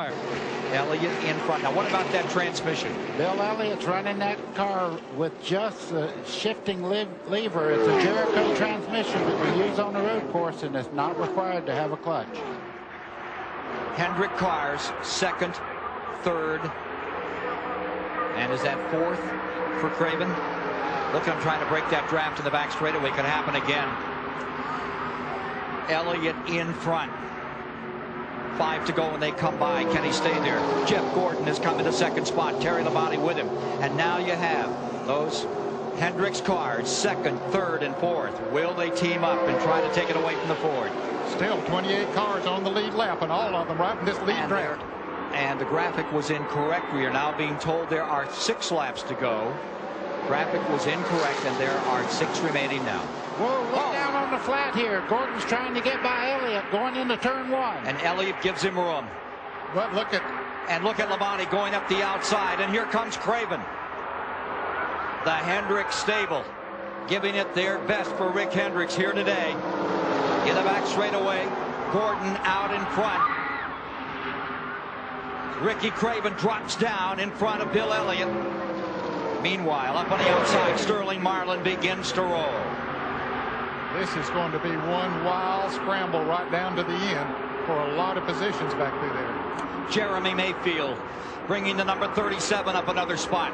Elliott in front. Now, what about that transmission? Bill Elliott's running that car with just a shifting lever. It's a Jericho transmission that we use on the road course, and it's not required to have a clutch. Hendrick cars, second, third, and is that fourth for Craven? Look, I'm trying to break that draft in the back straightaway. Could happen again. Elliott in front. 5 to go and they come by. Can he stay there? Jeff Gordon has come into second spot. Terry Labonte with him. And now you have those Hendricks cars, second, third, and fourth. Will they team up and try to take it away from the Ford? Still 28 cars on the lead lap, and all of them right in this lead draft. And the graphic was incorrect. We are now being told there are 6 laps to go. Graphic was incorrect, and there are 6 remaining now. Whoa, look down on the flat here. Gordon's trying to get by Elliott going into turn 1. And Elliott gives him room. But look at Labonte going up the outside, and here comes Craven. The Hendricks stable giving it their best for Rick Hendricks here today. In the back straightaway, Gordon out in front. Ricky Craven drops down in front of Bill Elliott. Meanwhile, up on the outside, Sterling Marlin begins to roll. This is going to be one wild scramble right down to the end for a lot of positions back through there. Jeremy Mayfield bringing the number 37 up another spot.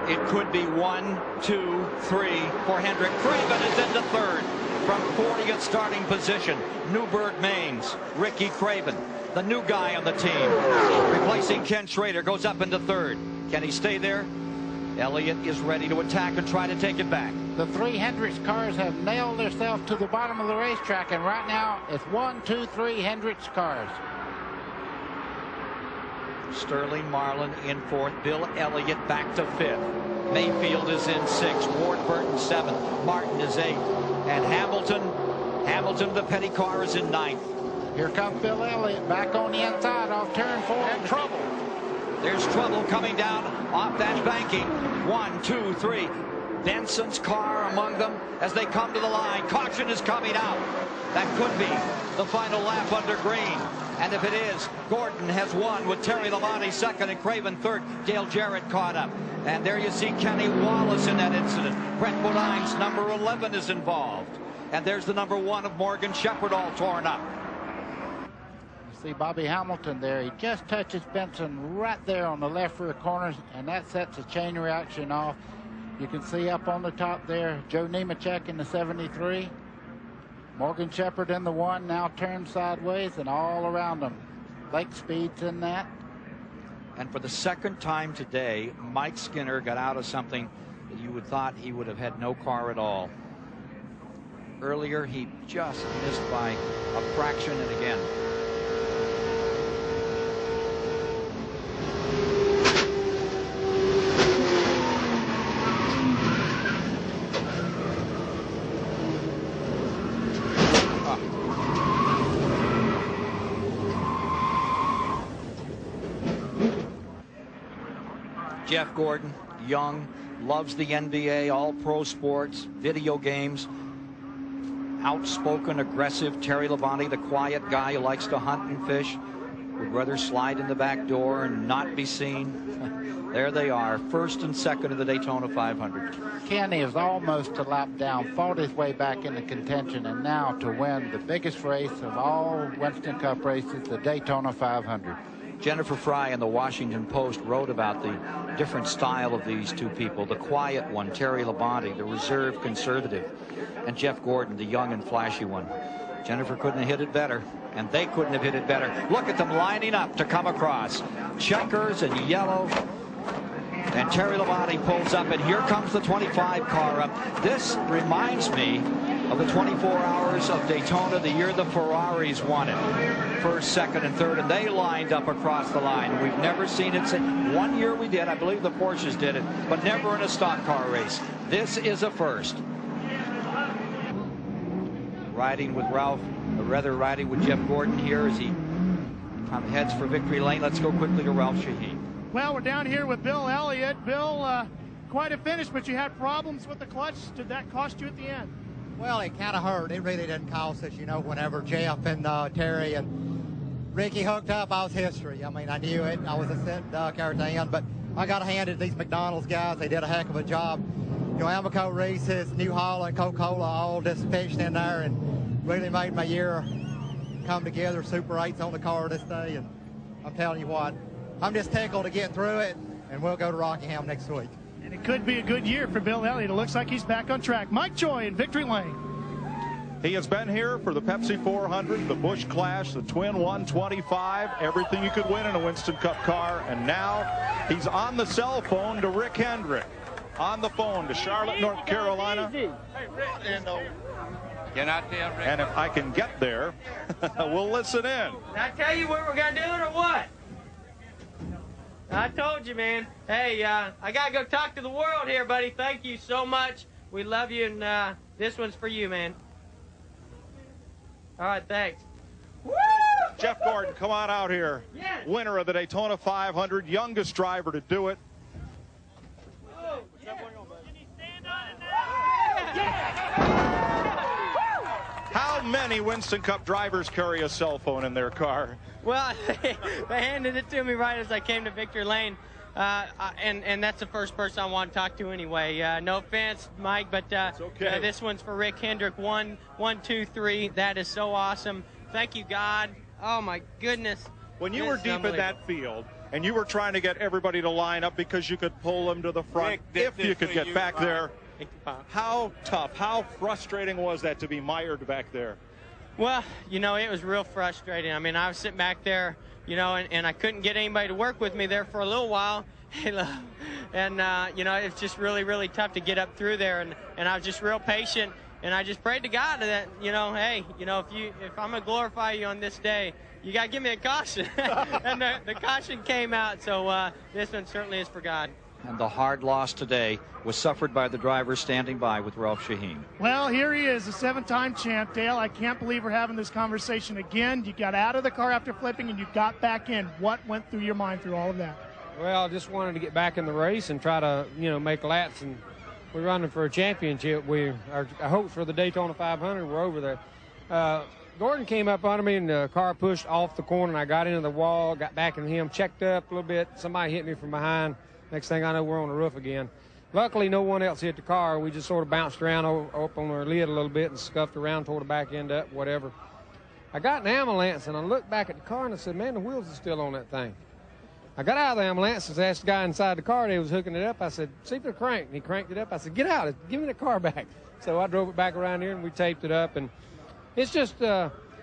It could be 1, 2, 3 for Hendrick. Craven is into third from 40th starting position. Newburgh Maines, Ricky Craven, the new guy on the team, replacing Ken Schrader, goes up into third. Can he stay there? Elliott is ready to attack and try to take it back. The 3 Hendricks cars have nailed themselves to the bottom of the racetrack, and right now it's 1, 2, 3 Hendricks cars. Sterling Marlin in fourth. Bill Elliott back to fifth. Mayfield is in sixth. Ward Burton seventh. Martin is eighth. And Hamilton, the petty car, is in ninth. Here comes Bill Elliott back on the inside off turn 4. And trouble. There's trouble coming down off that banking. 1, 2, 3. Benson's car among them as they come to the line. Caution is coming out. That could be the final lap under green. And if it is, Gordon has won with Terry Labonte second and Craven third. Dale Jarrett caught up. And there you see Kenny Wallace in that incident. Brett Bodine's number 11 is involved. And there's the number 1 of Morgan Shepherd all torn up. See Bobby Hamilton there. He just touches Benson right there on the left rear corners, and that sets a chain reaction off. You can see up on the top there, Joe Nemechek in the 73. Morgan Shepherd in the 1, now turned sideways, and all around them. Lake Speed's in that. And for the second time today, Mike Skinner got out of something that you would thought he would have had no car at all. Earlier, he just missed by a fraction, and again. Jeff Gordon, young, loves the NBA, all pro sports, video games. Outspoken, aggressive. Terry Labonte, the quiet guy who likes to hunt and fish, would rather slide in the back door and not be seen. There they are, first and second of the Daytona 500. Kenny is almost a lap down, fought his way back into contention, and now to win the biggest race of all Winston Cup races, the Daytona 500. Jennifer Fry in the Washington Post wrote about the different style of these two people. The quiet one, Terry Labonte, the reserved conservative, and Jeff Gordon, the young and flashy one. Jennifer couldn't have hit it better, and they couldn't have hit it better. Look at them lining up to come across. Checkers and yellow. And Terry Labonte pulls up, and here comes the 25 car up. This reminds me of the 24 Hours of Daytona, the year the Ferraris won it. First, second, and third, and they lined up across the line. We've never seen it. One year we did, I believe the Porsches did it, but never in a stock car race. This is a first. Riding with Ralph, or rather riding with Jeff Gordon here as he heads for victory lane. Let's go quickly to Ralph Shaheen. Well, we're down here with Bill Elliott. Bill, quite a finish, but you had problems with the clutch. Did that cost you at the end? Well, it kind of hurt. It really didn't cost us, you know, whenever Jeff and Terry and Ricky hooked up, I was history. I mean, I knew it. I was a sitting duck, everything. But I got to hand it to these McDonald's guys. They did a heck of a job. You know, Amoco Reese's, New Holland, Coca-Cola, all just pitched in there and really made my year come together. Super 8's on the car this day. And I'm telling you what, I'm just tickled to get through it, and we'll go to Rockingham next week. And it could be a good year for Bill Elliott. It looks like he's back on track. Mike Joy in Victory Lane. He has been here for the Pepsi 400, the Busch Clash, the Twin 125, everything you could win in a Winston Cup car. And now he's on the cell phone to Rick Hendrick. On the phone to Charlotte, North Carolina. And if I can get there, we'll listen in. Did I tell you what we're going to do or what? I told you, man. Hey, I got to go talk to the world here, buddy. Thank you so much. We love you, and this one's for you, man. All right, thanks. Woo! Jeff Gordon, come on out here. Yes. Winner of the Daytona 500, youngest driver to do it. Oh, yeah. How many Winston Cup drivers carry a cell phone in their car? Well, they handed it to me right as I came to Victory Lane, and that's the first person I want to talk to anyway. No offense, Mike, but okay. This one's for Rick Hendrick. 1, 2, 3. That is so awesome. Thank you, God. Oh my goodness. When you were deep in that field and you were trying to get everybody to line up because you could pull them to the front, if you could get back there, how tough, how frustrating was that to be mired back there? Well, you know, it was real frustrating. I mean, I was sitting back there, you know, and I couldn't get anybody to work with me there for a little while. And, you know, it's just really, really tough to get up through there. And I was just real patient. And I just prayed to God that, you know, hey, you know, if I'm going to glorify you on this day, you got to give me a caution. And the caution came out. So this one certainly is for God. And the hard loss today was suffered by the driver standing by with Ralph Shaheen. Well, here he is, a 7-time champ. Dale, I can't believe we're having this conversation again. You got out of the car after flipping and you got back in. What went through your mind through all of that? Well, I just wanted to get back in the race and try to, you know, make laps. And we're running for a championship. Our hopes for the Daytona 500 were over there. Gordon came up under me and the car pushed off the corner, and I got into the wall, got back in him, checked up a little bit. Somebody hit me from behind. Next thing I know, we're on the roof again. Luckily, no one else hit the car. We just sort of bounced around up on our lid a little bit and scuffed around, tore the back end up, whatever. I got an ambulance, and I looked back at the car, and I said, man, the wheels are still on that thing. I got out of the ambulance and asked the guy inside the car that was hooking it up. I said, see if they're cranked. And he cranked it up. I said, get out. Give me the car back. So I drove it back around here, and we taped it up. And it's just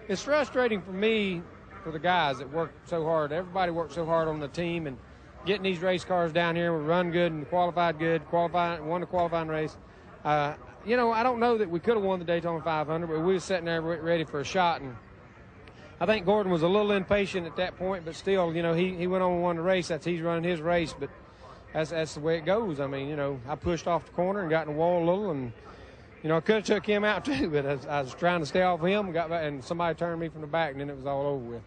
it's frustrating for me, for the guys that worked so hard. Everybody worked so hard on the team, and getting these race cars down here, we run good and qualified good, won the qualifying race. You know, I don't know that we could have won the Daytona 500, but we were sitting there ready for a shot. And I think Gordon was a little impatient at that point, but still, you know, he went on and won the race. He's running his race, but that's the way it goes. I mean, you know, I pushed off the corner and got in the wall a little, and, you know, I could have took him out too, but I was trying to stay off him, got back, and somebody turned me from the back, and then it was all over with.